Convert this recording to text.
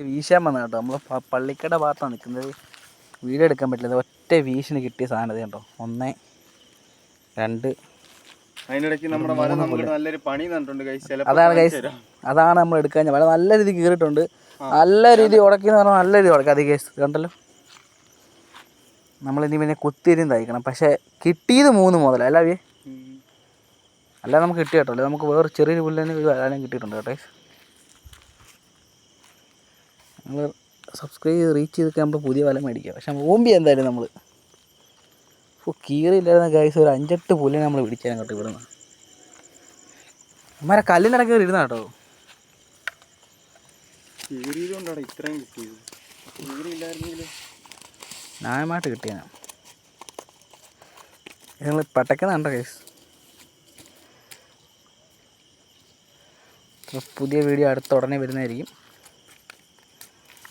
വീശാൻ വന്ന കേട്ടോ. നമ്മൾ പള്ളിക്കട ഭാഗത്താണ് നിൽക്കുന്നത്. വീഡിയോ എടുക്കാൻ പറ്റില്ല. ഒറ്റ വീശിന് കിട്ടിയ സാധനം കേട്ടോ. 1 2 അതിനിടയ്ക്ക് നമ്മുടെ വല നമുക്ക് നല്ലൊരു പണി തന്നിട്ടുണ്ട്. അതാണ് നമ്മൾ എടുക്കാൻ. വല നല്ല രീതിക്ക് കീറിയിട്ടുണ്ട്. നല്ല രീതി ഉടക്കിന്ന് പറഞ്ഞാൽ നല്ല രീതി ഉടക്കി. അത് കേസ് കണ്ടല്ലോ. നമ്മളിനി പിന്നെ കുത്തിരിയും തയ്ക്കണം. പക്ഷേ കിട്ടിയത് 3 മുതലാണ് അല്ലേ? അല്ലാതെ നമുക്ക് കിട്ടി കേട്ടോ. അല്ലെ നമുക്ക് വേറെ ചെറിയൊരു പുല്ലിന് ഒരു വരാനും കിട്ടിയിട്ടുണ്ട് കേട്ടോ. നമ്മൾ സബ്സ്ക്രൈബ് ചെയ്ത് റീച്ച് ചെയ്തൊക്കെ നമ്മൾ പുതിയ വല മേടിക്കുക. പക്ഷെ ഓമ്പി എന്തായാലും നമ്മൾ കീറിയില്ലായിരുന്ന ഗൈസ് ഒരു 5-8 പുല്ലിനെ നമ്മൾ പിടിച്ചാൽ കേട്ടോ. ഇവിടുന്ന് അമ്മമാരെ കല്ലിനിടയ്ക്ക് കയറി ഇരുന്ന കേട്ടോ. ഇത്രയും കിട്ടിയത് ന്യായമായിട്ട് കിട്ടിയാണ്. നിങ്ങൾ പട്ടക്കുന്നുണ്ടോ ഗൈസ്? പുതിയ വീഡിയോ അടുത്ത ഉടനെ വരുന്നതായിരിക്കും.